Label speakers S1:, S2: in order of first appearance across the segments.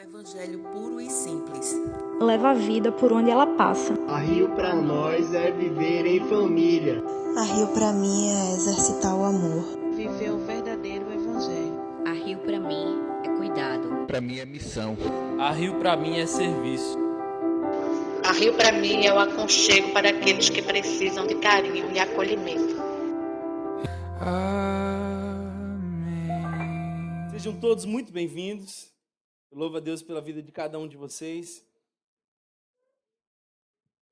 S1: evangelho puro e simples.
S2: Leva a vida por onde ela passa.
S3: A Rio para nós é viver em família.
S4: A Rio para mim é exercitar o amor.
S5: Viver o verdadeiro evangelho.
S6: A Rio para mim é cuidado.
S7: Para mim é missão.
S8: A Rio para mim é serviço.
S9: A Rio para mim é o aconchego para aqueles que precisam de carinho e acolhimento.
S8: Amém.
S10: Sejam todos muito bem-vindos. Eu louvo a Deus pela vida de cada um de vocês.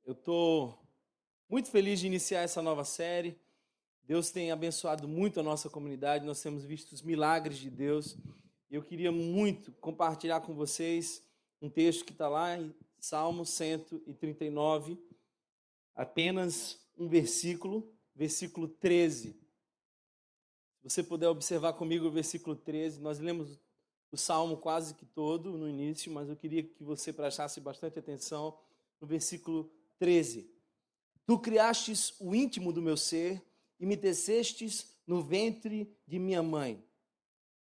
S10: Eu estou muito feliz de iniciar essa nova série. Deus tem abençoado muito a nossa comunidade. Nós temos visto os milagres de Deus. E eu queria muito compartilhar com vocês um texto que está lá em Salmo 139, apenas um versículo, versículo 13. Se você puder observar comigo o versículo 13, nós lemos o Salmo quase que todo no início, mas eu queria que você prestasse bastante atenção no versículo 13. Tu criastes o íntimo do meu ser e me tecestes no ventre de minha mãe.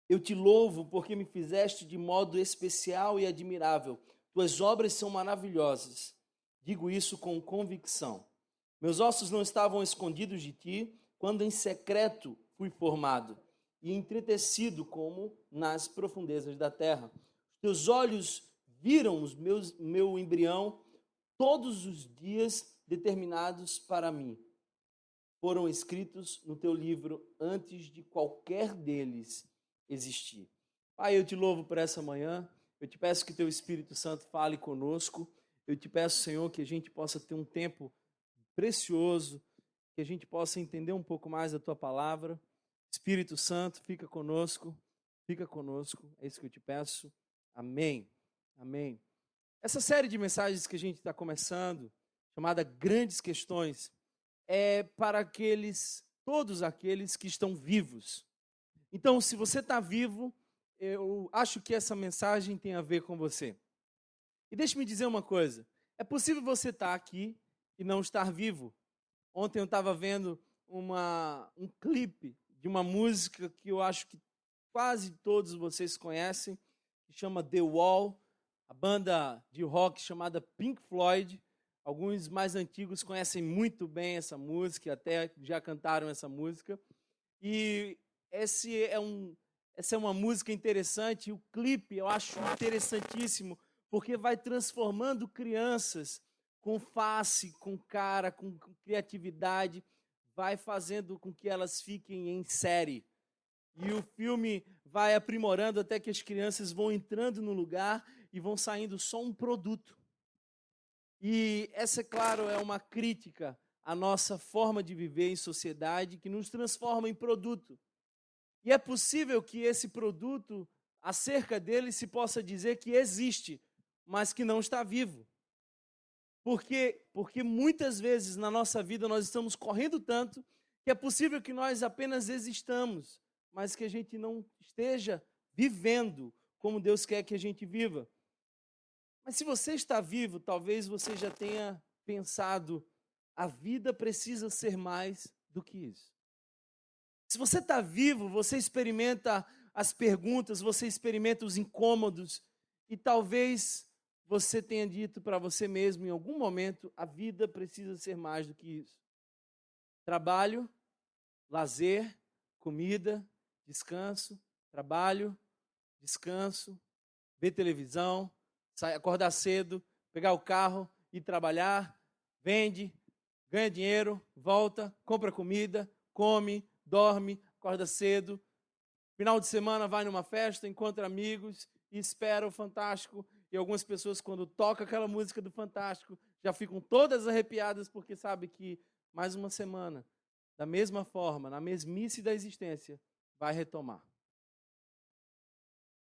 S10: Eu te louvo porque me fizeste de modo especial e admirável. Tuas obras são maravilhosas. Digo isso com convicção. Meus ossos não estavam escondidos de ti, quando em secreto fui formado e entretecido como nas profundezas da terra. Teus olhos viram meu embrião, todos os dias determinados para mim. Foram escritos no teu livro antes de qualquer deles existir. Pai, eu te louvo por essa manhã. Eu te peço que teu Espírito Santo fale conosco. Eu te peço, Senhor, que a gente possa ter um tempo precioso, que a gente possa entender um pouco mais da tua palavra. Espírito Santo, fica conosco, é isso que eu te peço. Amém, amém. Essa série de mensagens que a gente está começando, chamada Grandes Questões, é para todos aqueles que estão vivos. Então, se você está vivo, eu acho que essa mensagem tem a ver com você. E deixe-me dizer uma coisa, é possível você estar aqui e não estar vivo. Ontem eu estava vendo um clipe de uma música que eu acho que quase todos vocês conhecem, que chama The Wall, a banda de rock chamada Pink Floyd. Alguns mais antigos conhecem muito bem essa música, até já cantaram essa música. E essa é uma música interessante, e o clipe eu acho interessantíssimo, porque vai transformando crianças com face, com cara, com criatividade, vai fazendo com que elas fiquem em série. E o filme vai aprimorando até que as crianças vão entrando no lugar e vão saindo só um produto. E essa, é claro, é uma crítica à nossa forma de viver em sociedade que nos transforma em produto. E é possível que esse produto, acerca dele, se possa dizer que existe, mas que não está vivo. Porque muitas vezes na nossa vida nós estamos correndo tanto que é possível que nós apenas existamos, mas que a gente não esteja vivendo como Deus quer que a gente viva. Mas se você está vivo, talvez você já tenha pensado, a vida precisa ser mais do que isso. Se você está vivo, você experimenta as perguntas, você experimenta os incômodos e talvez você tenha dito para você mesmo em algum momento, a vida precisa ser mais do que isso. Trabalho, lazer, comida, descanso, trabalho, descanso, ver televisão, acordar cedo, pegar o carro, ir trabalhar, vende, ganha dinheiro, volta, compra comida, come, dorme, acorda cedo, final de semana vai numa festa, encontra amigos e espera o Fantástico. E algumas pessoas, quando toca aquela música do Fantástico, já ficam todas arrepiadas porque sabe que mais uma semana, da mesma forma, na mesmice da existência, vai retomar.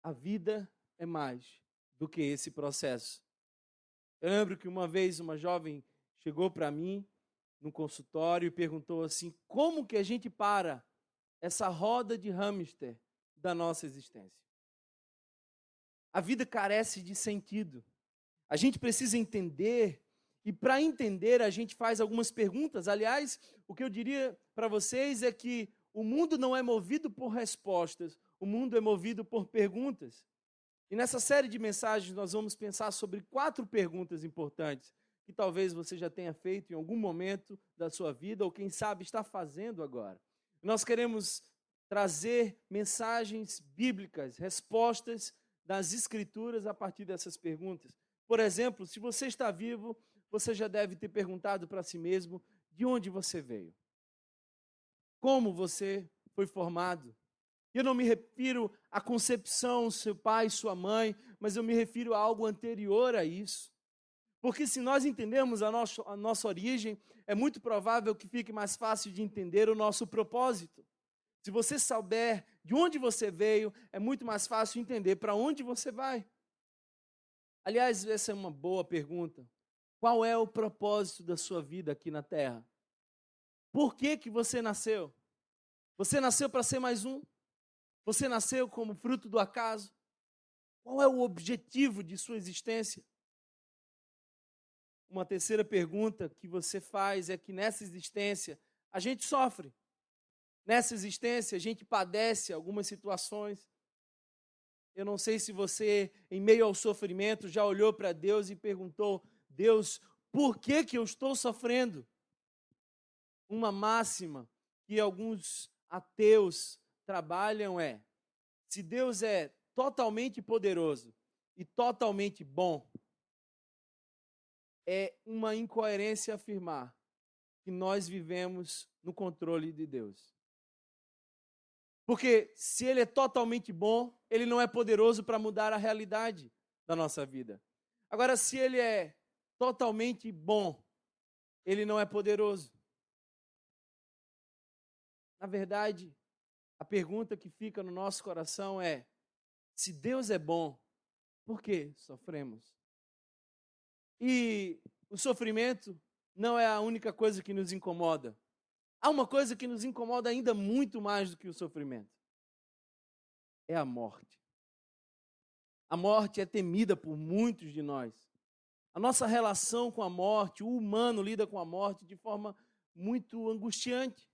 S10: A vida é mais do que esse processo. Eu lembro que uma vez uma jovem chegou para mim no consultório e perguntou assim, como que a gente para essa roda de hamster da nossa existência? A vida carece de sentido. A gente precisa entender, e para entender a gente faz algumas perguntas. Aliás, o que eu diria para vocês é que o mundo não é movido por respostas, o mundo é movido por perguntas. E nessa série de mensagens nós vamos pensar sobre 4 perguntas importantes que talvez você já tenha feito em algum momento da sua vida ou quem sabe está fazendo agora. Nós queremos trazer mensagens bíblicas, respostas das Escrituras a partir dessas perguntas. Por exemplo, se você está vivo, você já deve ter perguntado para si mesmo de onde você veio. Como você foi formado. Eu não me refiro à concepção, seu pai, sua mãe, mas eu me refiro a algo anterior a isso. Porque se nós entendemos a nossa origem, é muito provável que fique mais fácil de entender o nosso propósito. Se você souber de onde você veio, é muito mais fácil entender para onde você vai. Aliás, essa é uma boa pergunta. Qual é o propósito da sua vida aqui na Terra? Por que você nasceu? Você nasceu para ser mais um? Você nasceu como fruto do acaso? Qual é o objetivo de sua existência? Uma terceira pergunta que você faz é que nessa existência a gente sofre. Nessa existência a gente padece algumas situações. Eu não sei se você, em meio ao sofrimento, já olhou para Deus e perguntou: Deus, por que eu estou sofrendo? Uma máxima que alguns ateus trabalham é: se Deus é totalmente poderoso e totalmente bom, é uma incoerência afirmar que nós vivemos no controle de Deus. Porque se Ele é totalmente bom, Ele não é poderoso para mudar a realidade da nossa vida. Agora, se Ele é totalmente bom, Ele não é poderoso. Na verdade, a pergunta que fica no nosso coração é: se Deus é bom, por que sofremos? E o sofrimento não é a única coisa que nos incomoda. Há uma coisa que nos incomoda ainda muito mais do que o sofrimento. É a morte. A morte é temida por muitos de nós. A nossa relação com a morte, o humano lida com a morte de forma muito angustiante.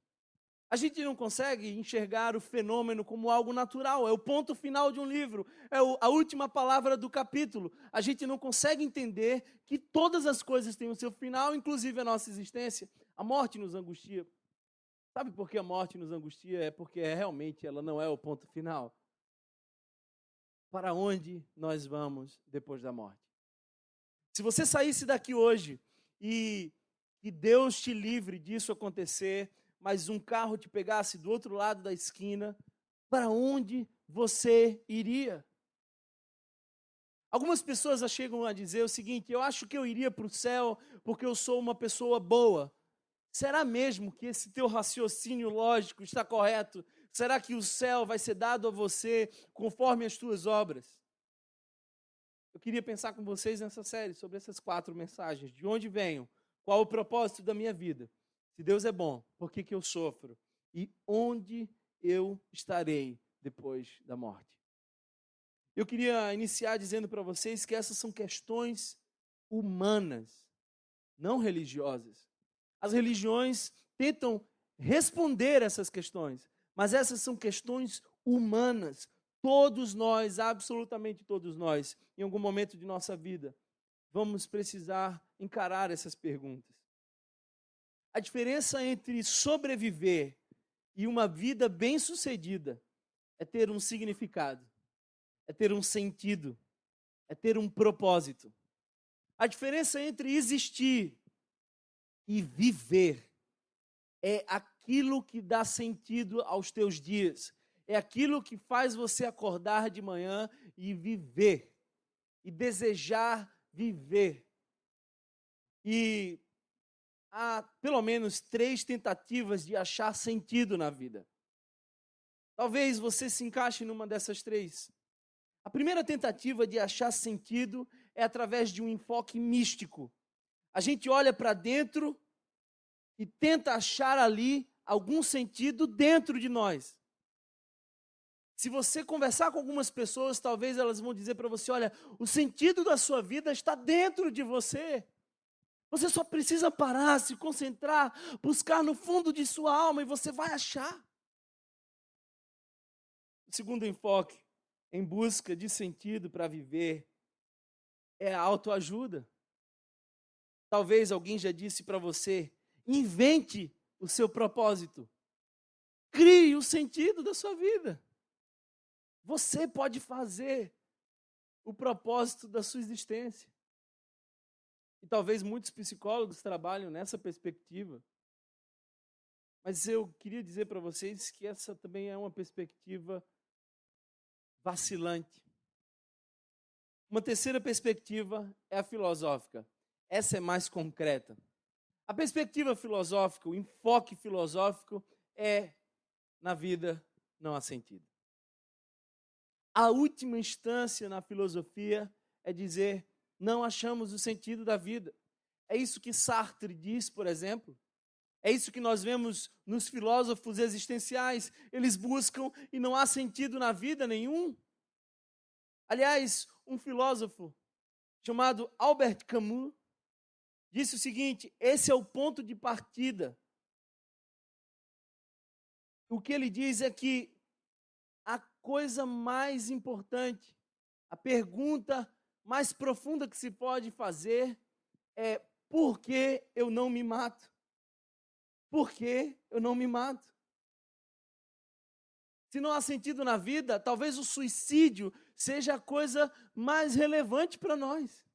S10: A gente não consegue enxergar o fenômeno como algo natural, é o ponto final de um livro, é a última palavra do capítulo. A gente não consegue entender que todas as coisas têm o seu final, inclusive a nossa existência. A morte nos angustia. Sabe por que a morte nos angustia? É porque realmente ela não é o ponto final. Para onde nós vamos depois da morte? Se você saísse daqui hoje e que Deus te livre disso acontecer, mas um carro te pegasse do outro lado da esquina, para onde você iria? Algumas pessoas chegam a dizer o seguinte: eu acho que eu iria para o céu porque eu sou uma pessoa boa. Será mesmo que esse teu raciocínio lógico está correto? Será que o céu vai ser dado a você conforme as tuas obras? Eu queria pensar com vocês nessa série sobre essas 4 mensagens. De onde venho? Qual o propósito da minha vida? Se Deus é bom, por que eu sofro? E onde eu estarei depois da morte? Eu queria iniciar dizendo para vocês que essas são questões humanas, não religiosas. As religiões tentam responder essas questões, mas essas são questões humanas. Todos nós, absolutamente todos nós, em algum momento de nossa vida, vamos precisar encarar essas perguntas. A diferença entre sobreviver e uma vida bem-sucedida é ter um significado, é ter um sentido, é ter um propósito. A diferença entre existir e viver é aquilo que dá sentido aos teus dias, é aquilo que faz você acordar de manhã e viver, e desejar viver. E há pelo menos 3 tentativas de achar sentido na vida. Talvez você se encaixe numa dessas 3. A primeira tentativa de achar sentido é através de um enfoque místico. A gente olha para dentro e tenta achar ali algum sentido dentro de nós. Se você conversar com algumas pessoas, talvez elas vão dizer para você: olha, o sentido da sua vida está dentro de você. Você só precisa parar, se concentrar, buscar no fundo de sua alma e você vai achar. O segundo enfoque em busca de sentido para viver é a autoajuda. Talvez alguém já disse para você, invente o seu propósito. Crie o sentido da sua vida. Você pode fazer o propósito da sua existência. E talvez muitos psicólogos trabalham nessa perspectiva. Mas eu queria dizer para vocês que essa também é uma perspectiva vacilante. Uma terceira perspectiva é a filosófica. Essa é mais concreta. A perspectiva filosófica, o enfoque filosófico é na vida não há sentido. A última instância na filosofia é dizer não achamos o sentido da vida. É isso que Sartre diz, por exemplo. É isso que nós vemos nos filósofos existenciais. Eles buscam e não há sentido na vida nenhum. Aliás, um filósofo chamado Albert Camus disse o seguinte, esse é o ponto de partida. O que ele diz é que a coisa mais importante, a pergunta mais profunda que se pode fazer é por que eu não me mato? Por que eu não me mato? Se não há sentido na vida, talvez o suicídio seja a coisa mais relevante para nós.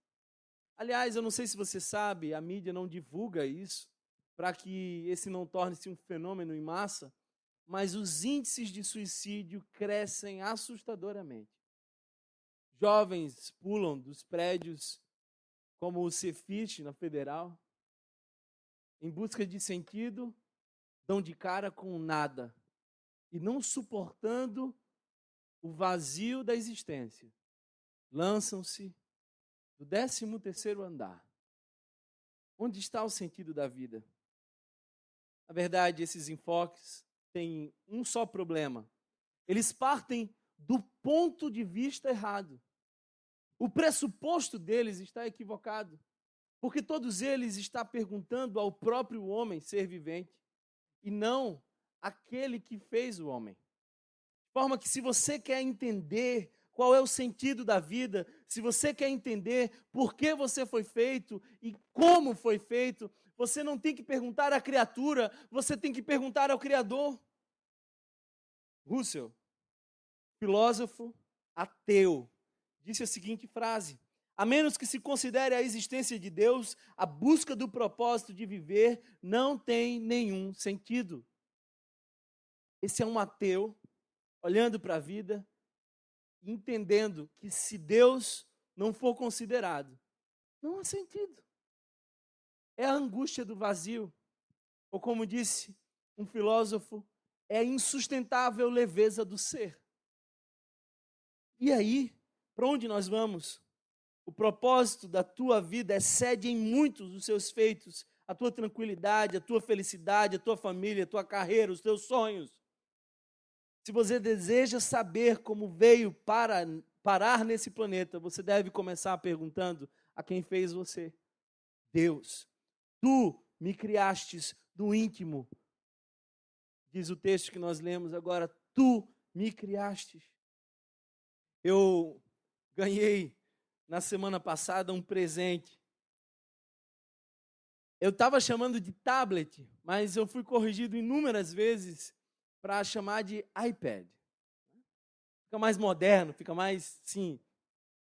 S10: Aliás, eu não sei se você sabe, a mídia não divulga isso, para que esse não torne-se um fenômeno em massa, mas os índices de suicídio crescem assustadoramente. Jovens pulam dos prédios, como o Cefit, na Federal, em busca de sentido, dão de cara com nada, e não suportando o vazio da existência, lançam-se do 13º andar. Onde está o sentido da vida? Na verdade, esses enfoques têm um só problema. Eles partem do ponto de vista errado. O pressuposto deles está equivocado, porque todos eles estão perguntando ao próprio homem ser vivente e não aquele que fez o homem. De forma que se você quer entender qual é o sentido da vida, se você quer entender por que você foi feito e como foi feito, você não tem que perguntar à criatura, você tem que perguntar ao Criador. Russell, filósofo ateu, disse a seguinte frase: a menos que se considere a existência de Deus, a busca do propósito de viver não tem nenhum sentido. Esse é um ateu olhando para a vida, entendendo que se Deus não for considerado, não há sentido. É a angústia do vazio. Ou como disse um filósofo, é a insustentável leveza do ser. E aí, para onde nós vamos? O propósito da tua vida excede em muitos os seus feitos, a tua tranquilidade, a tua felicidade, a tua família, a tua carreira, os teus sonhos. Se você deseja saber como veio parar nesse planeta, você deve começar perguntando a quem fez você. Deus, tu me criastes do íntimo. Diz o texto que nós lemos agora, tu me criastes. Eu ganhei na semana passada um presente. Eu estava chamando de tablet, mas eu fui corrigido inúmeras vezes para chamar de iPad. Fica mais moderno, fica mais, sim,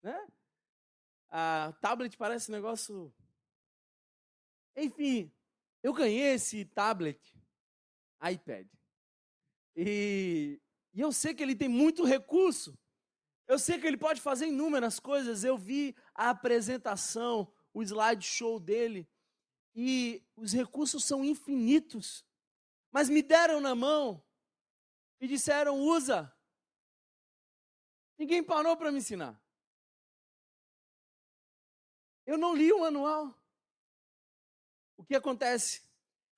S10: né? A tablet parece um negócio... Enfim, eu ganhei esse tablet, iPad. E eu sei que ele tem muito recurso. Eu sei que ele pode fazer inúmeras coisas. Eu vi a apresentação, o slideshow dele, e os recursos são infinitos. Mas me deram na mão e disseram, usa. Ninguém parou para me ensinar. Eu não li o manual. O que acontece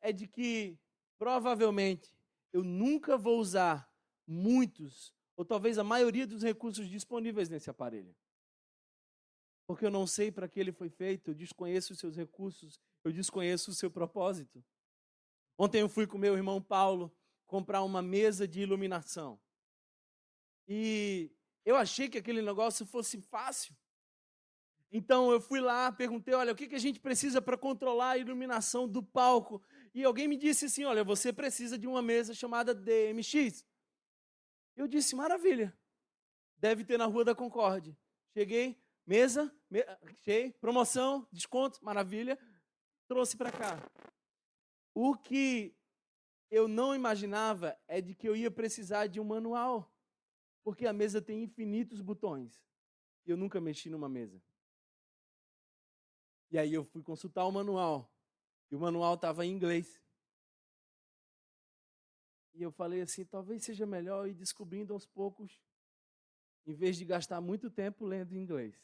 S10: é de que, provavelmente, eu nunca vou usar muitos, ou talvez a maioria dos recursos disponíveis nesse aparelho. Porque eu não sei para que ele foi feito, eu desconheço os seus recursos, eu desconheço o seu propósito. Ontem eu fui com meu irmão Paulo comprar uma mesa de iluminação. E eu achei que aquele negócio fosse fácil. Então eu fui lá, perguntei, olha, o que a gente precisa para controlar a iluminação do palco? E alguém me disse assim, olha, você precisa de uma mesa chamada DMX. Eu disse, maravilha, deve ter na Rua da Concórdia. Cheguei, mesa, achei, promoção, desconto, maravilha, trouxe para cá. O que eu não imaginava é de que eu ia precisar de um manual, porque a mesa tem infinitos botões. E eu nunca mexi numa mesa. E aí eu fui consultar o manual, e o manual estava em inglês. E eu falei assim, talvez seja melhor ir descobrindo aos poucos, em vez de gastar muito tempo lendo em inglês.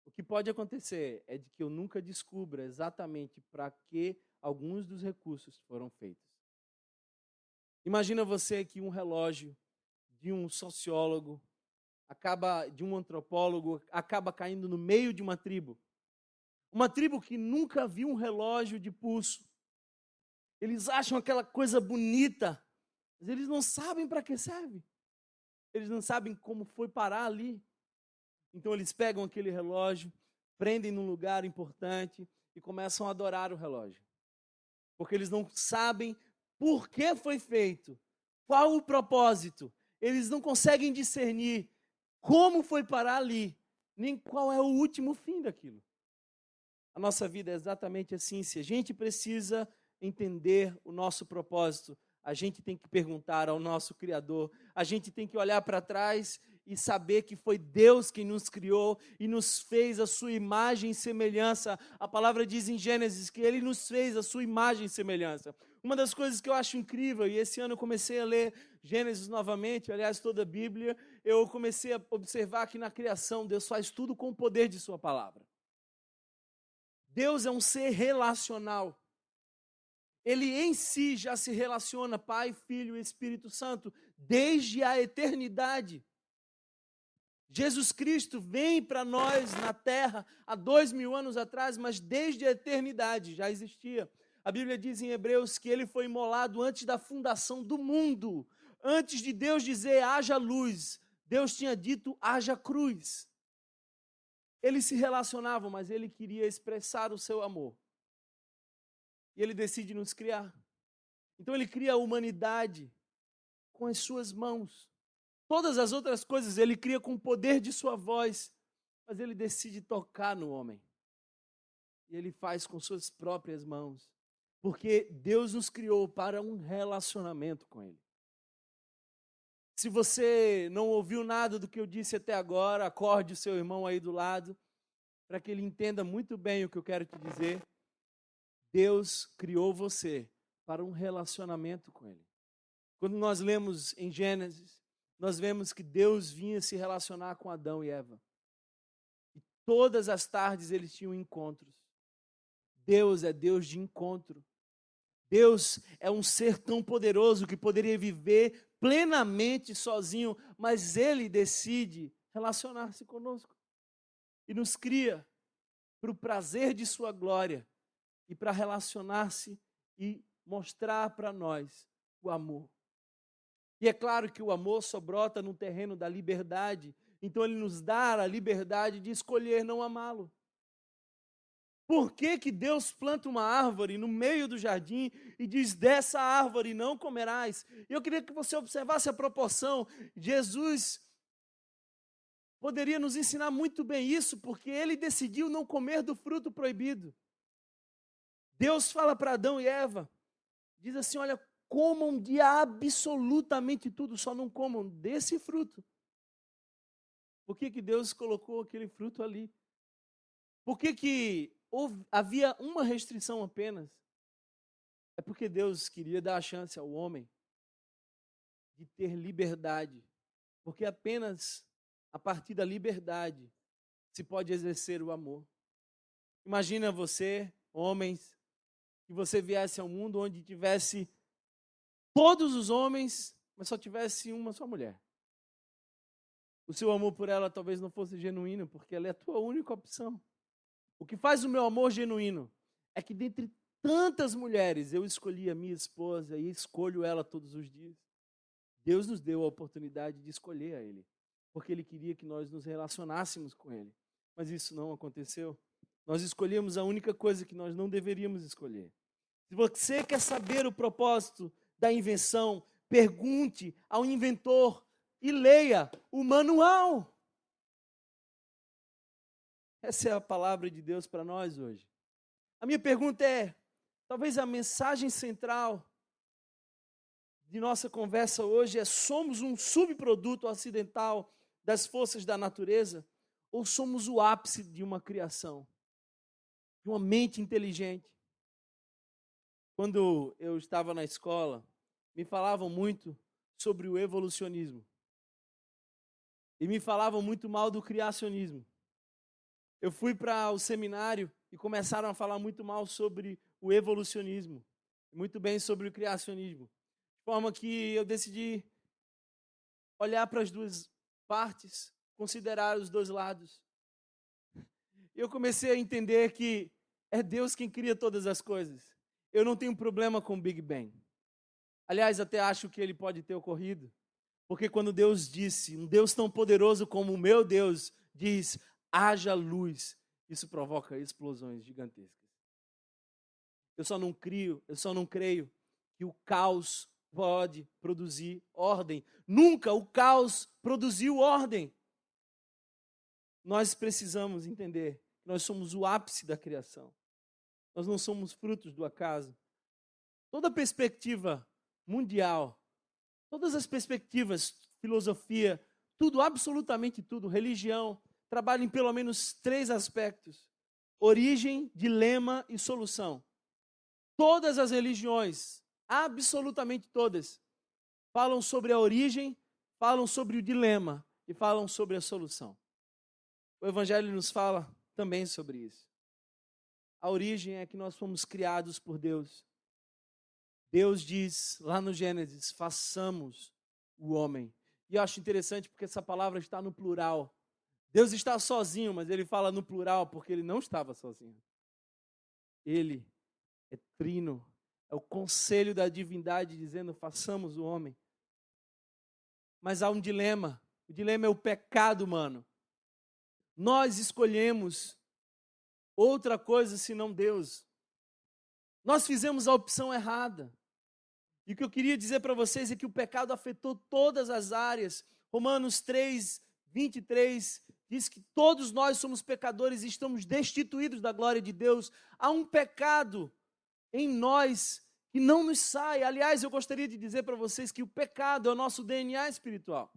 S10: O que pode acontecer é de que eu nunca descubra exatamente para que alguns dos recursos foram feitos. Imagina você que um relógio de um sociólogo, de um antropólogo, acaba caindo no meio de uma tribo. Uma tribo que nunca viu um relógio de pulso. Eles acham aquela coisa bonita, mas eles não sabem para que serve. Eles não sabem como foi parar ali. Então eles pegam aquele relógio, prendem num lugar importante e começam a adorar o relógio. Porque eles não sabem por que foi feito, qual o propósito. Eles não conseguem discernir como foi parar ali, nem qual é o último fim daquilo. A nossa vida é exatamente assim. Se a gente precisa entender o nosso propósito, a gente tem que perguntar ao nosso Criador, a gente tem que olhar para trás e saber que foi Deus quem nos criou e nos fez a sua imagem e semelhança. A palavra diz em Gênesis que Ele nos fez a sua imagem e semelhança. Uma das coisas que eu acho incrível, e esse ano eu comecei a ler Gênesis novamente, aliás, toda a Bíblia, eu comecei a observar que na criação Deus faz tudo com o poder de sua palavra. Deus é um ser relacional. Ele em si já se relaciona, Pai, Filho e Espírito Santo, desde a eternidade. Jesus Cristo vem para nós na terra há 2000 anos atrás, mas desde a eternidade já existia. A Bíblia diz em Hebreus que ele foi imolado antes da fundação do mundo. Antes de Deus dizer haja luz, Deus tinha dito haja cruz. Eles se relacionavam, mas ele queria expressar o seu amor. E ele decide nos criar. Então ele cria a humanidade com as suas mãos. Todas as outras coisas ele cria com o poder de sua voz, mas ele decide tocar no homem. E ele faz com suas próprias mãos, porque Deus nos criou para um relacionamento com ele. Se você não ouviu nada do que eu disse até agora, acorde o seu irmão aí do lado, para que ele entenda muito bem o que eu quero te dizer. Deus criou você para um relacionamento com ele. Quando nós lemos em Gênesis, nós vemos que Deus vinha se relacionar com Adão e Eva. E todas as tardes eles tinham encontros. Deus é Deus de encontro. Deus é um ser tão poderoso que poderia viver plenamente sozinho, mas Ele decide relacionar-se conosco. E nos cria para o prazer de sua glória e para relacionar-se e mostrar para nós o amor. E é claro que o amor só brota no terreno da liberdade, então Ele nos dá a liberdade de escolher não amá-lo. Por que que Deus planta uma árvore no meio do jardim e diz, dessa árvore não comerás? Eu queria que você observasse a proporção. Jesus poderia nos ensinar muito bem isso, porque ele decidiu não comer do fruto proibido. Deus fala para Adão e Eva, diz assim, olha, comam de absolutamente tudo, só não comam desse fruto. Por que que Deus colocou aquele fruto ali? Por que que havia uma restrição apenas? É porque Deus queria dar a chance ao homem de ter liberdade, porque apenas a partir da liberdade se pode exercer o amor. Imagina você, homens, que você viesse ao mundo onde tivesse todos os homens, mas só tivesse uma só mulher. O seu amor por ela talvez não fosse genuíno, porque ela é a tua única opção. O que faz o meu amor genuíno é que dentre tantas mulheres eu escolhi a minha esposa e escolho ela todos os dias. Deus nos deu a oportunidade de escolher a Ele. porque Ele queria que nós nos relacionássemos com Ele. Mas isso não aconteceu. Nós escolhemos a única coisa que nós não deveríamos escolher. Se você quer saber o propósito da invenção, pergunte ao inventor e leia o manual. Essa é a palavra de Deus para nós hoje. A minha pergunta é, talvez a mensagem central de nossa conversa hoje é: somos um subproduto acidental das forças da natureza ou somos o ápice de uma criação, de uma mente inteligente? Quando eu estava na escola, me falavam muito sobre o evolucionismo e me falavam muito mal do criacionismo. Eu fui para o seminário e começaram a falar muito mal sobre o evolucionismo, muito bem sobre o criacionismo. De forma que eu decidi olhar para as duas partes, considerar os dois lados. Eu comecei a entender que é Deus quem cria todas as coisas. Eu não tenho problema com o Big Bang. Aliás, até acho que ele pode ter ocorrido, porque quando Deus disse, um Deus tão poderoso como o meu Deus diz, haja luz, isso provoca explosões gigantescas. Eu só não creio que o caos pode produzir ordem. Nunca o caos produziu ordem. Nós precisamos entender que nós somos o ápice da criação. Nós não somos frutos do acaso. Toda perspectiva mundial, todas as perspectivas, filosofia, tudo, absolutamente tudo, religião, trabalha em pelo menos 3 aspectos: origem, dilema e solução. Todas as religiões, absolutamente todas, falam sobre a origem, falam sobre o dilema e falam sobre a solução. O Evangelho nos fala também sobre isso. A origem é que nós fomos criados por Deus. Deus diz lá no Gênesis, façamos o homem. E eu acho interessante porque essa palavra está no plural. Deus está sozinho, mas ele fala no plural porque ele não estava sozinho. Ele é trino, é o conselho da divindade dizendo, façamos o homem. Mas há um dilema. O dilema é o pecado humano. Nós escolhemos outra coisa senão Deus. Nós fizemos a opção errada. E o que eu queria dizer para vocês é que o pecado afetou todas as áreas. Romanos 3, 23 diz que todos nós somos pecadores e estamos destituídos da glória de Deus. Há um pecado em nós que não nos sai. Aliás, eu gostaria de dizer para vocês que o pecado é o nosso DNA espiritual.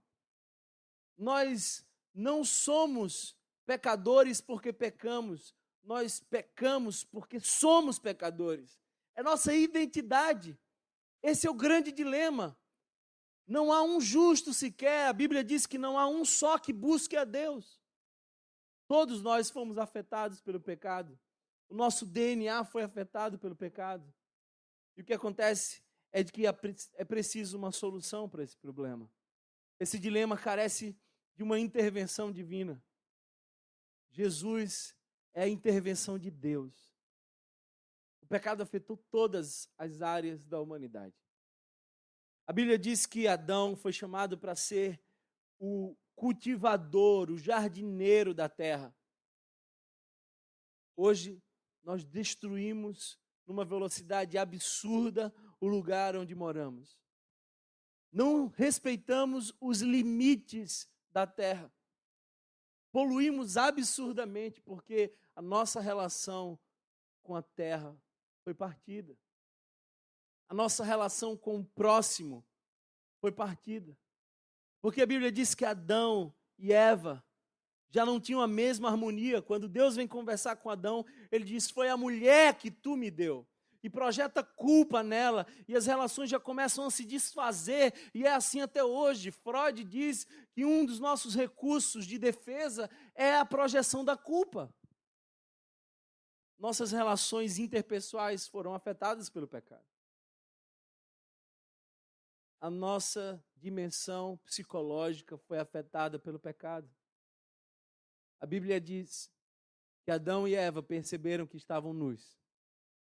S10: Nós não somos pecadores porque pecamos. Nós pecamos porque somos pecadores. É nossa identidade. Esse é o grande dilema. Não há um justo sequer. A Bíblia diz que não há um só que busque a Deus. Todos nós fomos afetados pelo pecado. O nosso DNA foi afetado pelo pecado. E o que acontece é de que é preciso uma solução para esse problema. Esse dilema carece de uma intervenção divina. Jesus é a intervenção de Deus. O pecado afetou todas as áreas da humanidade. A Bíblia diz que Adão foi chamado para ser o cultivador, o jardineiro da terra. Hoje, nós destruímos, numa velocidade absurda, o lugar onde moramos. Não respeitamos os limites da terra. Poluímos absurdamente porque a nossa relação com a terra foi partida. A nossa relação com o próximo foi partida. Porque a Bíblia diz que Adão e Eva já não tinham a mesma harmonia. Quando Deus vem conversar com Adão, ele diz, foi a mulher que tu me deu. E projeta culpa nela, e as relações já começam a se desfazer, e é assim até hoje. Freud diz que um dos nossos recursos de defesa é a projeção da culpa. Nossas relações interpessoais foram afetadas pelo pecado. A nossa dimensão psicológica foi afetada pelo pecado. A Bíblia diz que Adão e Eva perceberam que estavam nus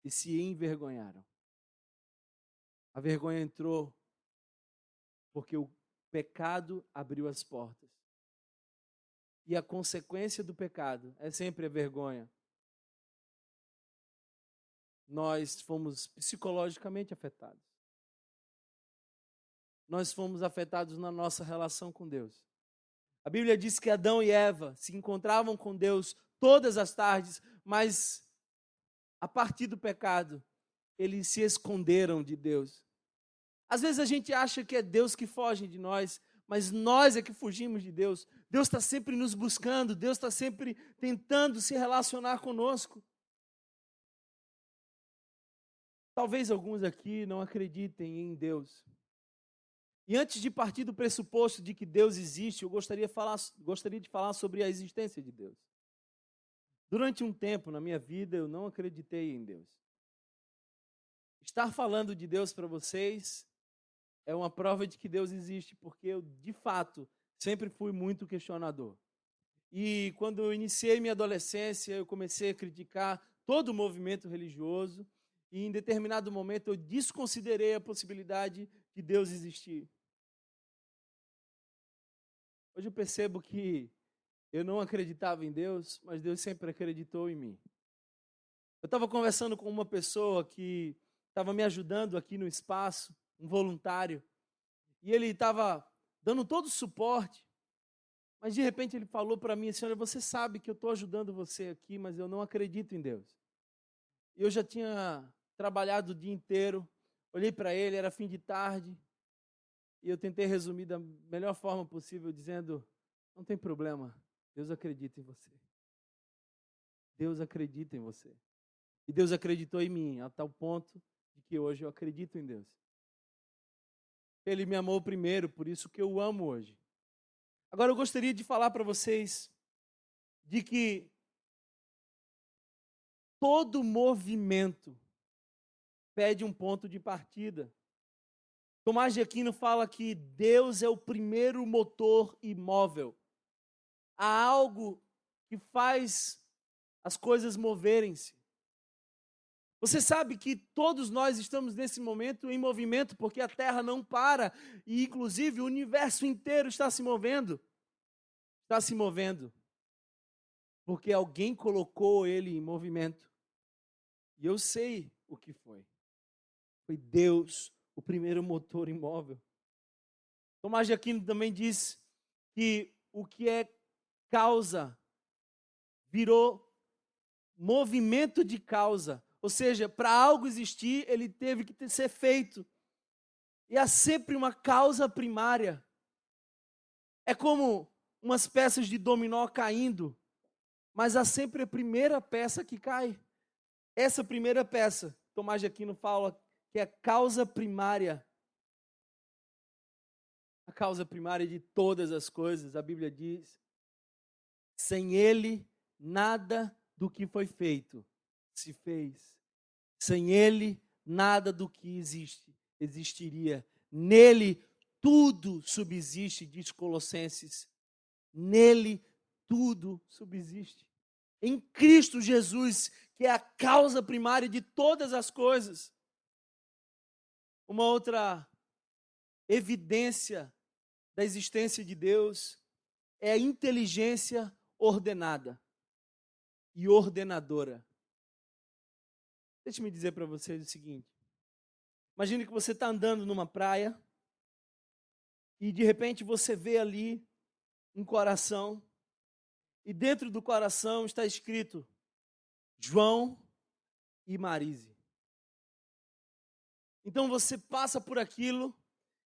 S10: e se envergonharam. A vergonha entrou porque o pecado abriu as portas. E a consequência do pecado é sempre a vergonha. Nós fomos psicologicamente afetados. Nós fomos afetados na nossa relação com Deus. A Bíblia diz que Adão e Eva se encontravam com Deus todas as tardes, mas a partir do pecado, eles se esconderam de Deus. Às vezes a gente acha que é Deus que foge de nós, mas nós é que fugimos de Deus. Deus está sempre nos buscando, Deus está sempre tentando se relacionar conosco. Talvez alguns aqui não acreditem em Deus. E antes de partir do pressuposto de que Deus existe, eu gostaria de falar sobre a existência de Deus. Durante um tempo na minha vida, eu não acreditei em Deus. Estar falando de Deus para vocês é uma prova de que Deus existe, porque eu, de fato, sempre fui muito questionador. E quando eu iniciei minha adolescência, eu comecei a criticar todo o movimento religioso, e em determinado momento eu desconsiderei a possibilidade de Deus existir. Hoje eu percebo que eu não acreditava em Deus, mas Deus sempre acreditou em mim. Eu estava conversando com uma pessoa que estava me ajudando aqui no espaço, um voluntário, e ele estava dando todo o suporte, mas de repente ele falou para mim assim: olha, você sabe que eu estou ajudando você aqui, mas eu não acredito em Deus. Eu já tinha trabalhado o dia inteiro, olhei para ele, era fim de tarde, e eu tentei resumir da melhor forma possível, dizendo: não tem problema, Deus acredita em você. Deus acredita em você. E Deus acreditou em mim, a tal ponto de que hoje eu acredito em Deus. Ele me amou primeiro, por isso que eu o amo hoje. Agora eu gostaria de falar para vocês de que todo movimento pede um ponto de partida. Tomás de Aquino fala que Deus é o primeiro motor imóvel. Há algo que faz as coisas moverem-se. Você sabe que todos nós estamos nesse momento em movimento, porque a Terra não para, e inclusive o universo inteiro está se movendo. Está se movendo, porque alguém colocou ele em movimento. E eu sei o que foi. Foi Deus, o primeiro motor imóvel. Tomás de Aquino também diz que o que é causa virou movimento de causa. Ou seja, para algo existir, ele teve que ser feito. E há sempre uma causa primária. É como umas peças de dominó caindo, mas há sempre a primeira peça que cai. Essa primeira peça, Tomás de Aquino fala que é a causa primária. A causa primária de todas as coisas, a Bíblia diz: sem ele, nada do que foi feito se fez. Sem ele, nada do que existiria. Nele, tudo subsiste, diz Colossenses. Nele, tudo subsiste. Em Cristo Jesus, que é a causa primária de todas as coisas. Uma outra evidência da existência de Deus é a inteligência ordenada e ordenadora. Deixe-me dizer para vocês o seguinte. Imagine que você está andando numa praia e de repente você vê ali um coração e dentro do coração está escrito João e Marise. Então você passa por aquilo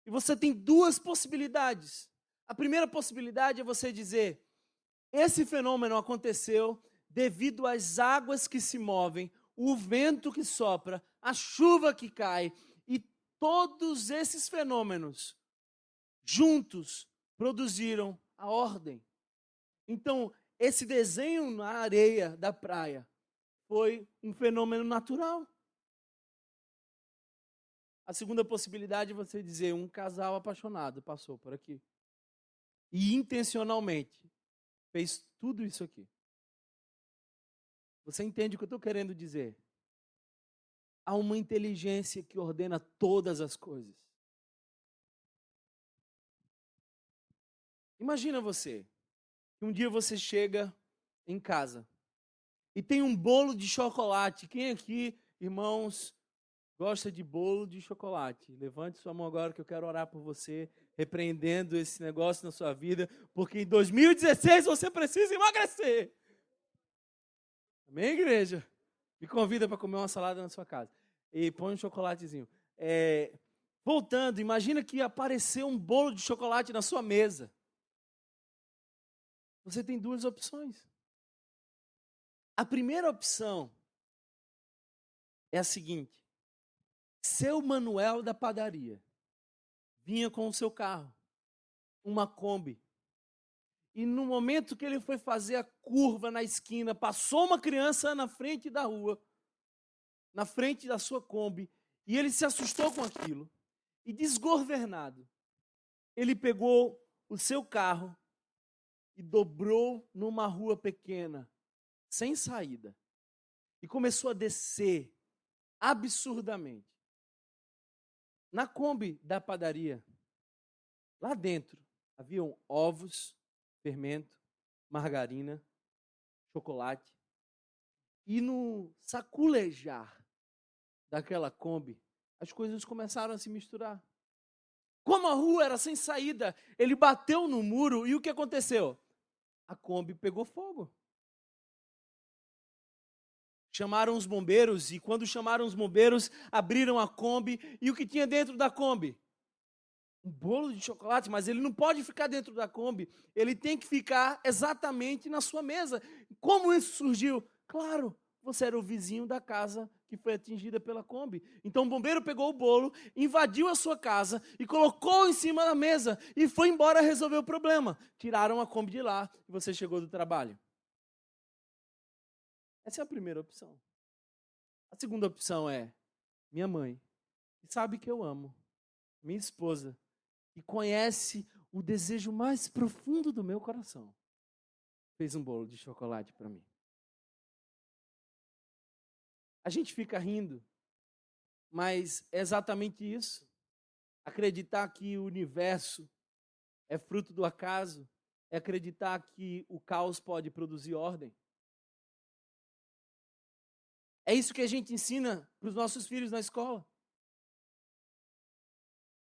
S10: e você tem duas possibilidades. A primeira possibilidade é você dizer: esse fenômeno aconteceu devido às águas que se movem, o vento que sopra, a chuva que cai, e todos esses fenômenos juntos produziram a ordem. Então, esse desenho na areia da praia foi um fenômeno natural. A segunda possibilidade é você dizer: um casal apaixonado passou por aqui e intencionalmente fez tudo isso aqui. Você entende o que eu estou querendo dizer? Há uma inteligência que ordena todas as coisas. Imagina você, que um dia você chega em casa e tem um bolo de chocolate. Quem aqui, irmãos, gosta de bolo de chocolate? Levante sua mão agora que eu quero orar por você, repreendendo esse negócio na sua vida, porque em 2016 você precisa emagrecer. Amém, igreja? Me convida para comer uma salada na sua casa. E põe um chocolatezinho. Voltando, imagina que apareceu um bolo de chocolate na sua mesa. Você tem duas opções. A primeira opção é a seguinte: seu Manuel da padaria vinha com o seu carro, uma Kombi, e no momento que ele foi fazer a curva na esquina, passou uma criança na frente da rua, na frente da sua Kombi, e ele se assustou com aquilo, e desgovernado, ele pegou o seu carro e dobrou numa rua pequena, sem saída, e começou a descer absurdamente. Na Kombi da padaria, lá dentro, haviam ovos, fermento, margarina, chocolate. E no saculejar daquela Kombi, as coisas começaram a se misturar. Como a rua era sem saída, ele bateu no muro e o que aconteceu? A Kombi pegou fogo. Chamaram os bombeiros e quando chamaram os bombeiros, abriram a Kombi e o que tinha dentro da Kombi? Um bolo de chocolate, mas ele não pode ficar dentro da Kombi, ele tem que ficar exatamente na sua mesa. Como isso surgiu? Claro, você era o vizinho da casa que foi atingida pela Kombi. Então o bombeiro pegou o bolo, invadiu a sua casa e colocou em cima da mesa e foi embora resolver o problema. Tiraram a Kombi de lá e você chegou do trabalho. Essa é a primeira opção. A segunda opção é minha mãe, que sabe que eu amo, minha esposa, e conhece o desejo mais profundo do meu coração, fez um bolo de chocolate para mim. A gente fica rindo, mas é exatamente isso. Acreditar que o universo é fruto do acaso, é acreditar que o caos pode produzir ordem. É isso que a gente ensina para os nossos filhos na escola.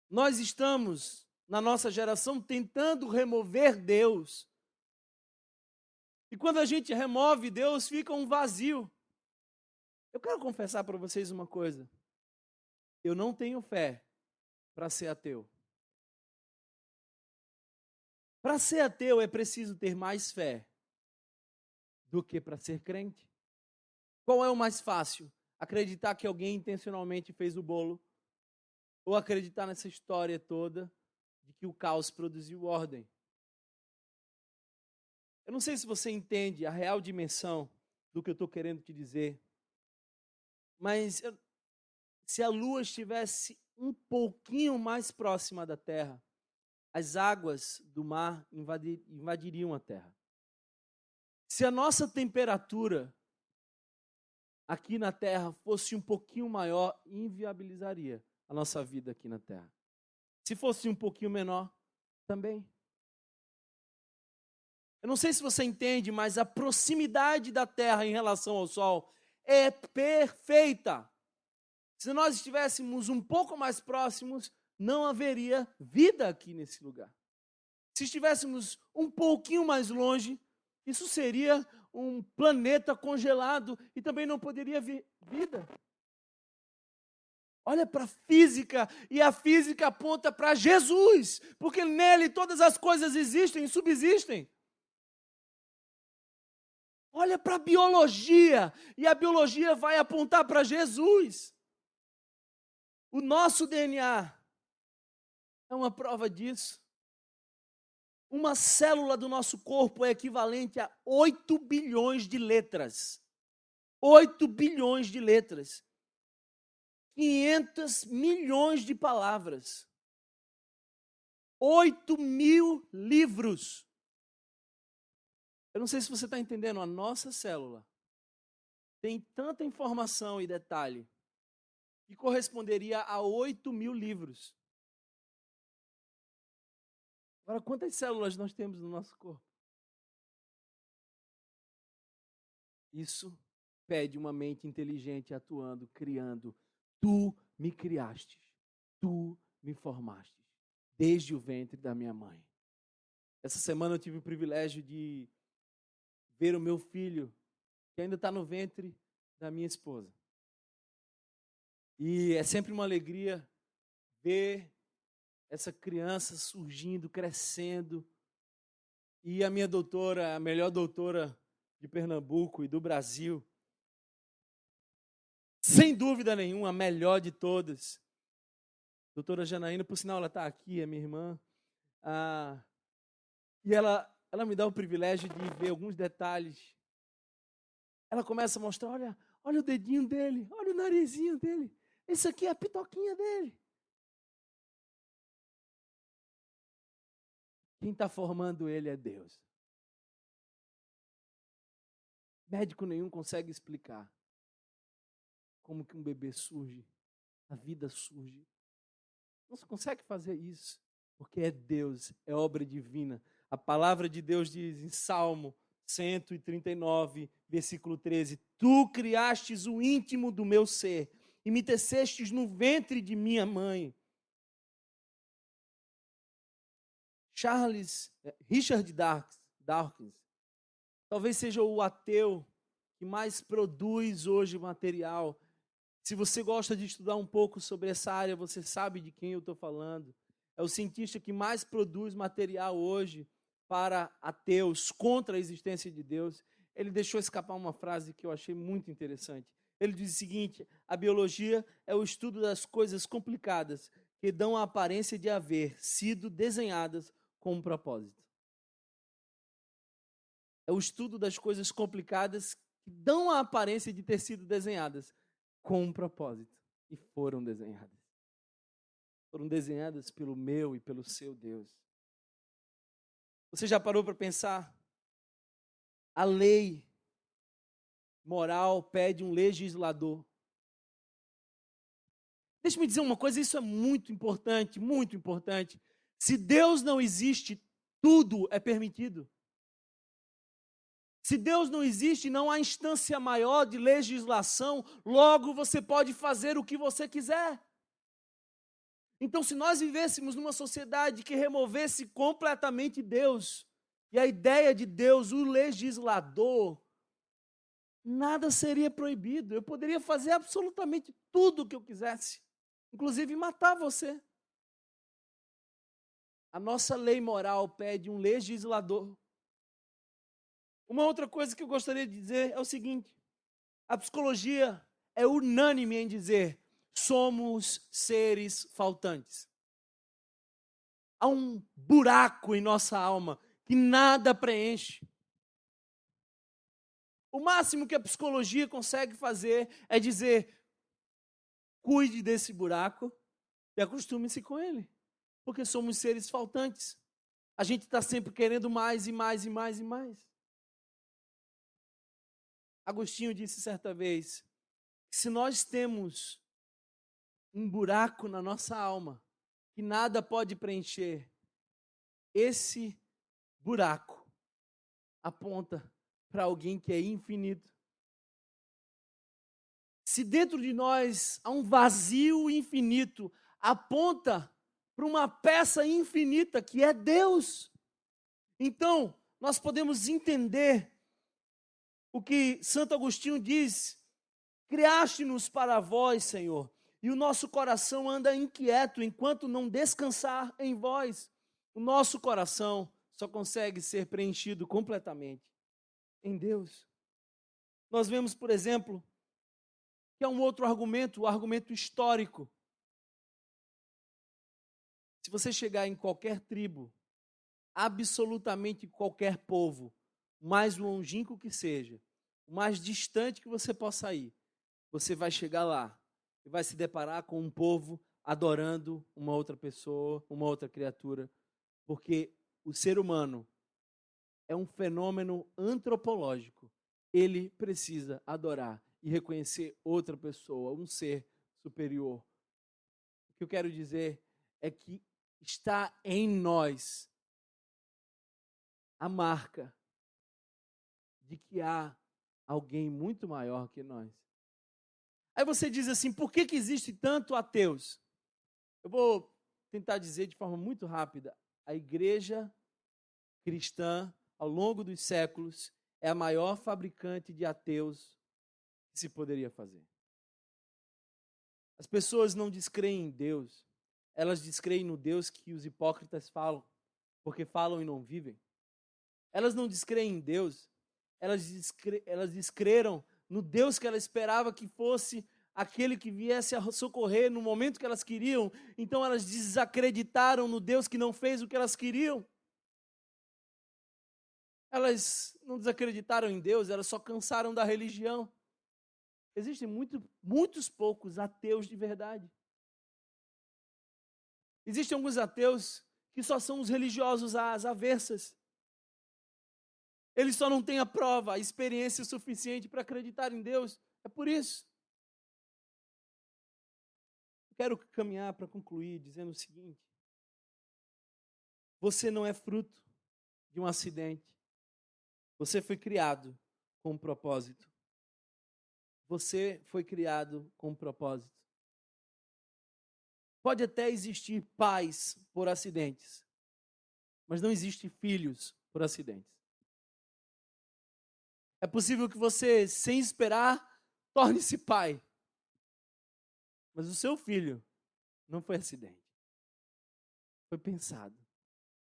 S10: Nós estamos, na nossa geração, tentando remover Deus. E quando a gente remove Deus, fica um vazio. Eu quero confessar para vocês uma coisa. Eu não tenho fé para ser ateu. Para ser ateu é preciso ter mais fé do que para ser crente. Qual é o mais fácil? Acreditar que alguém intencionalmente fez o bolo? Ou acreditar nessa história toda de que o caos produziu ordem? Eu não sei se você entende a real dimensão do que eu estou querendo te dizer, mas se a Lua estivesse um pouquinho mais próxima da Terra, as águas do mar invadiriam a Terra. Se a nossa temperatura aqui na Terra fosse um pouquinho maior, inviabilizaria a nossa vida aqui na Terra. Se fosse um pouquinho menor, também. Eu não sei se você entende, mas a proximidade da Terra em relação ao Sol é perfeita. Se nós estivéssemos um pouco mais próximos, não haveria vida aqui nesse lugar. Se estivéssemos um pouquinho mais longe, isso seria um planeta congelado e também não poderia haver vida. Olha para a física e a física aponta para Jesus, porque nele todas as coisas existem e subsistem. Olha para a biologia e a biologia vai apontar para Jesus. O nosso DNA é uma prova disso. Uma célula do nosso corpo é equivalente a 8 bilhões de letras. 8 bilhões de letras. 500 milhões de palavras. 8.000 livros. Eu não sei se você está entendendo, a nossa célula tem tanta informação e detalhe que corresponderia a 8.000 livros. Agora, quantas células nós temos no nosso corpo? Isso pede uma mente inteligente atuando, criando. Tu me criaste, tu me formaste, desde o ventre da minha mãe. Essa semana eu tive o privilégio de ver o meu filho, que ainda está no ventre da minha esposa. E é sempre uma alegria ver essa criança surgindo, crescendo. E a minha doutora, a melhor doutora de Pernambuco e do Brasil, sem dúvida nenhuma, a melhor de todas. Doutora Janaína, por sinal, ela está aqui, é minha irmã. E ela me dá o privilégio de ver alguns detalhes. Ela começa a mostrar, olha o dedinho dele, olha o narizinho dele. Isso aqui é a pitoquinha dele. Quem está formando ele é Deus. Médico nenhum consegue explicar como que um bebê surge, a vida surge. Não se consegue fazer isso, porque é Deus, é obra divina. A palavra de Deus diz em Salmo 139, versículo 13, Tu criastes o íntimo do meu ser e me tecestes no ventre de minha mãe. Richard Dawkins, talvez seja o ateu que mais produz hoje material. Se você gosta de estudar um pouco sobre essa área, você sabe de quem eu estou falando. É o cientista que mais produz material hoje para ateus, contra a existência de Deus. Ele deixou escapar uma frase que eu achei muito interessante. Ele diz o seguinte: a biologia é o estudo das coisas complicadas que dão a aparência de haver sido desenhadas com um propósito. É o estudo das coisas complicadas que dão a aparência de ter sido desenhadas com um propósito. E foram desenhadas. Foram desenhadas pelo meu e pelo seu Deus. Você já parou para pensar? A lei moral pede um legislador. Deixa-me dizer uma coisa, isso é muito importante, muito importante. Se Deus não existe, tudo é permitido. Se Deus não existe, não há instância maior de legislação, logo você pode fazer o que você quiser. Então, se nós vivêssemos numa sociedade que removesse completamente Deus, e a ideia de Deus, o legislador, nada seria proibido. Eu poderia fazer absolutamente tudo o que eu quisesse, inclusive matar você. A nossa lei moral pede um legislador. Uma outra coisa que eu gostaria de dizer é o seguinte: a psicologia é unânime em dizer: somos seres faltantes. Há um buraco em nossa alma que nada preenche. O máximo que a psicologia consegue fazer é dizer: cuide desse buraco e acostume-se com ele, porque somos seres faltantes. A gente está sempre querendo mais e mais e mais e mais. Agostinho disse certa vez que se nós temos um buraco na nossa alma que nada pode preencher, esse buraco aponta para alguém que é infinito. Se dentro de nós há um vazio infinito, aponta para uma peça infinita que é Deus. Então, nós podemos entender o que Santo Agostinho diz: criaste-nos para vós, Senhor, e o nosso coração anda inquieto enquanto não descansar em vós. O nosso coração só consegue ser preenchido completamente em Deus. Nós vemos, por exemplo, que há um outro argumento, o argumento histórico. Se você chegar em qualquer tribo, absolutamente qualquer povo, o mais longínquo que seja, o mais distante que você possa ir, você vai chegar lá e vai se deparar com um povo adorando uma outra pessoa, uma outra criatura, porque o ser humano é um fenômeno antropológico. Ele precisa adorar e reconhecer outra pessoa, um ser superior. O que eu quero dizer é que está em nós a marca de que há alguém muito maior que nós. Aí você diz assim, por que existe tanto ateus? Eu vou tentar dizer de forma muito rápida. A igreja cristã, ao longo dos séculos, é a maior fabricante de ateus que se poderia fazer. As pessoas não descreem em Deus, elas descreem no Deus que os hipócritas falam, porque falam e não vivem. Elas não descreem em Deus, elas descreram no Deus que ela esperava que fosse aquele que viesse a socorrer no momento que elas queriam. Então elas desacreditaram no Deus que não fez o que elas queriam. Elas não desacreditaram em Deus, elas só cansaram da religião. Existem muitos poucos ateus de verdade. Existem alguns ateus que só são os religiosos às avessas. Eles só não têm a prova, a experiência suficiente para acreditar em Deus. É por isso. Eu quero caminhar para concluir dizendo o seguinte. Você não é fruto de um acidente. Você foi criado com um propósito. Você foi criado com um propósito. Pode até existir pais por acidentes, mas não existe filhos por acidentes. É possível que você, sem esperar, torne-se pai. Mas o seu filho não foi acidente. Foi pensado,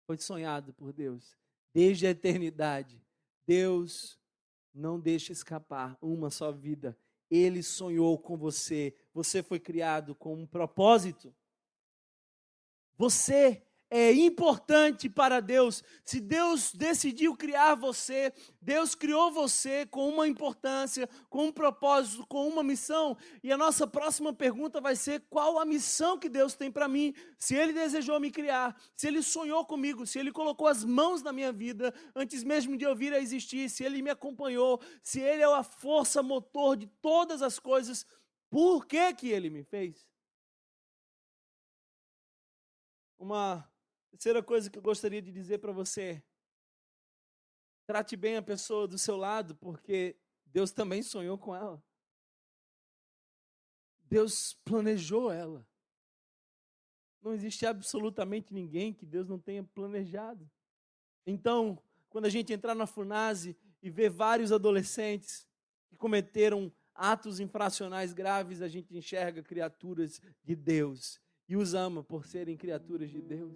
S10: foi sonhado por Deus. Desde a eternidade, Deus não deixa escapar uma só vida. Ele sonhou com você. Você foi criado com um propósito. Você é importante para Deus. Se Deus decidiu criar você, Deus criou você com uma importância, com um propósito, com uma missão. E a nossa próxima pergunta vai ser: qual a missão que Deus tem para mim? Se Ele desejou me criar, se Ele sonhou comigo, se Ele colocou as mãos na minha vida antes mesmo de eu vir a existir, se Ele me acompanhou, se Ele é a força motor de todas as coisas, por que Ele me fez? Uma terceira coisa que eu gostaria de dizer para você: trate bem a pessoa do seu lado, porque Deus também sonhou com ela. Deus planejou ela. Não existe absolutamente ninguém que Deus não tenha planejado. Então, quando a gente entrar na Funase e ver vários adolescentes que cometeram atos infracionais graves, a gente enxerga criaturas de Deus e os ama por serem criaturas de Deus.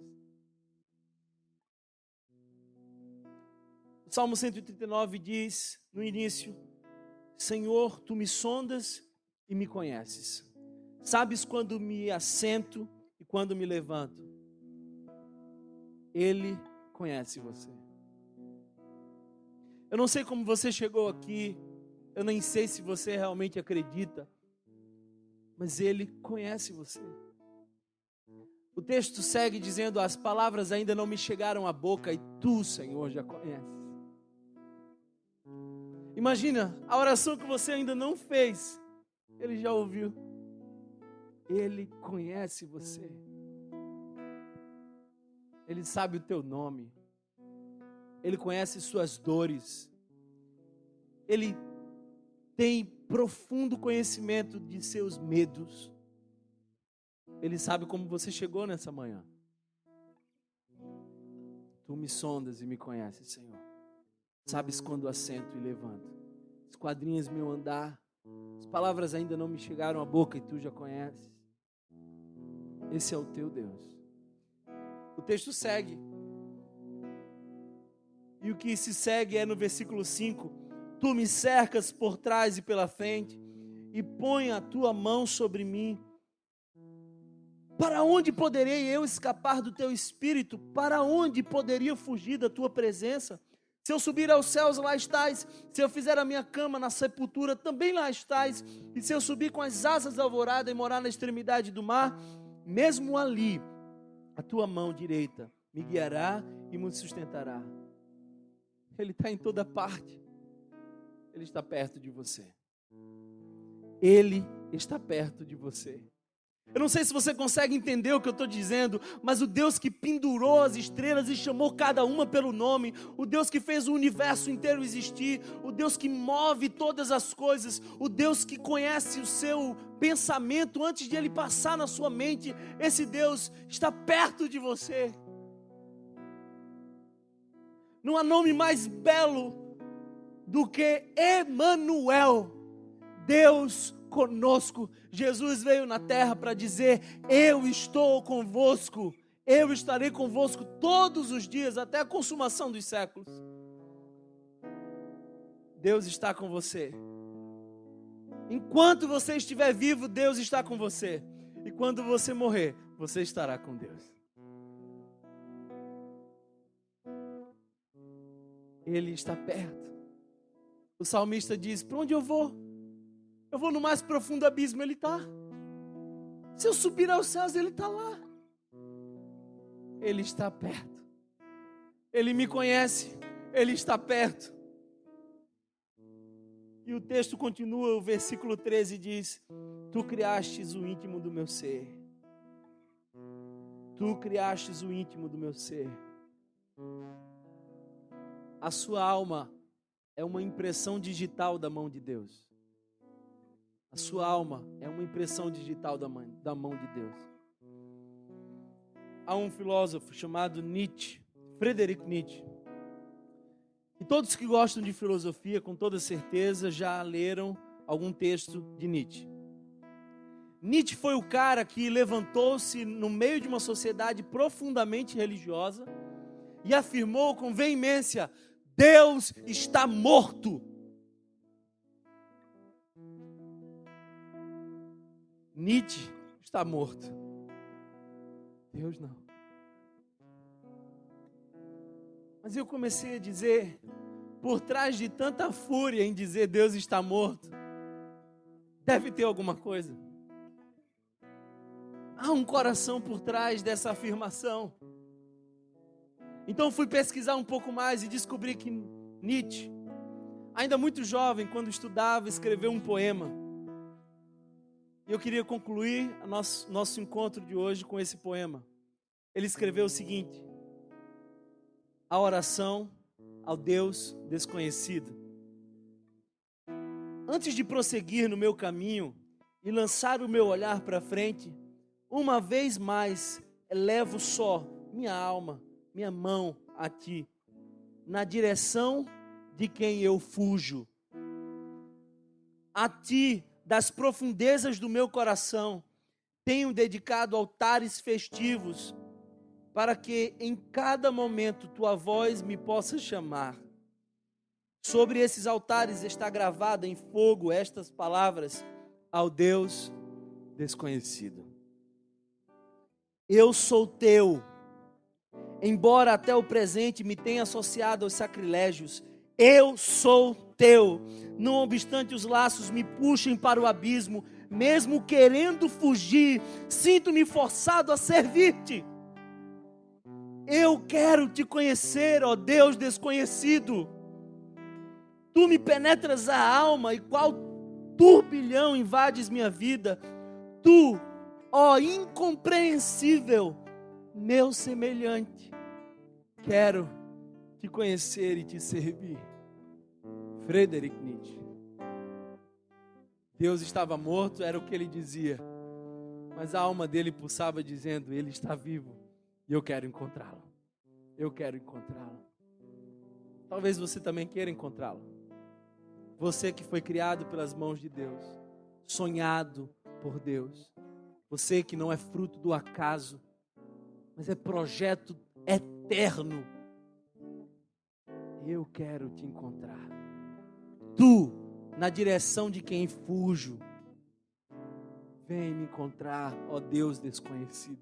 S10: O Salmo 139 diz no início: Senhor, tu me sondas e me conheces. Sabes quando me assento e quando me levanto. Ele conhece você. Eu não sei como você chegou aqui, eu nem sei se você realmente acredita, mas Ele conhece você. O texto segue dizendo: as palavras ainda não me chegaram à boca e tu, Senhor, já conheces. Imagina, a oração que você ainda não fez, Ele já ouviu. Ele conhece você. Ele sabe o teu nome. Ele conhece suas dores. Ele tem profundo conhecimento de seus medos. Ele sabe como você chegou nessa manhã. Tu me sondas e me conheces, Senhor. Sabes quando assento e levanto. Esquadrinhas meu andar. As palavras ainda não me chegaram à boca e tu já conheces. Esse é o teu Deus. O texto segue. E o que se segue é no versículo 5. Tu me cercas por trás e pela frente e põe a tua mão sobre mim. Para onde poderei eu escapar do teu espírito? Para onde poderia fugir da tua presença? Se eu subir aos céus, lá estás. Se eu fizer a minha cama na sepultura, também lá estás. E se eu subir com as asas da alvorada e morar na extremidade do mar, mesmo ali, a tua mão direita me guiará e me sustentará. Ele está em toda parte. Ele está perto de você. Ele está perto de você. Eu não sei se você consegue entender o que eu estou dizendo, mas o Deus que pendurou as estrelas e chamou cada uma pelo nome, o Deus que fez o universo inteiro existir, o Deus que move todas as coisas, o Deus que conhece o seu pensamento antes de ele passar na sua mente, esse Deus está perto de você. Não há nome mais belo do que Emanuel, Deus conosco. Jesus veio na terra para dizer: eu estou convosco, eu estarei convosco todos os dias, até a consumação dos séculos. Deus está com você. Enquanto você estiver vivo, Deus está com você. E quando você morrer, você estará com Deus. Ele está perto. O salmista diz: para onde eu vou? Eu vou no mais profundo abismo, Ele está. Se eu subir aos céus, Ele está lá. Ele está perto. Ele me conhece. Ele está perto. E o texto continua, o versículo 13 diz: tu criastes o íntimo do meu ser. Tu criastes o íntimo do meu ser. A sua alma é uma impressão digital da mão de Deus. A sua alma é uma impressão digital da mão de Deus. Há um filósofo chamado Nietzsche, Friedrich Nietzsche. E todos que gostam de filosofia, com toda certeza, já leram algum texto de Nietzsche. Nietzsche foi o cara que levantou-se no meio de uma sociedade profundamente religiosa e afirmou com veemência: Deus está morto. Nietzsche está morto. Deus não. Mas eu comecei a dizer, por trás de tanta fúria em dizer Deus está morto, deve ter alguma coisa. Há um coração por trás dessa afirmação. Então fui pesquisar um pouco mais e descobri que Nietzsche, ainda muito jovem, quando estudava, escreveu um poema. E eu queria concluir nosso encontro de hoje com esse poema. Ele escreveu o seguinte: a oração ao Deus desconhecido. Antes de prosseguir no meu caminho e lançar o meu olhar para frente, uma vez mais elevo só minha alma, minha mão a Ti, na direção de quem eu fujo. A Ti, das profundezas do meu coração, tenho dedicado altares festivos, para que em cada momento Tua voz me possa chamar. Sobre esses altares está gravada em fogo estas palavras: ao Deus desconhecido. Eu sou Teu, embora até o presente me tenha associado aos sacrilégios. Eu sou Teu, não obstante os laços me puxem para o abismo, mesmo querendo fugir, sinto-me forçado a servir-te. Eu quero Te conhecer, ó Deus desconhecido. Tu me penetras a alma e qual turbilhão invades minha vida. Tu, ó incompreensível, meu semelhante, quero Te conhecer e Te servir. Friedrich Nietzsche. Deus estava morto, era o que ele dizia, mas a alma dele pulsava dizendo: Ele está vivo e eu quero encontrá-lo. Eu quero encontrá-lo. Talvez você também queira encontrá-lo. Você que foi criado pelas mãos de Deus, sonhado por Deus. Você que não é fruto do acaso, mas é projeto eterno. Eu quero Te encontrar. Tu, na direção de quem fujo, vem me encontrar, ó Deus desconhecido.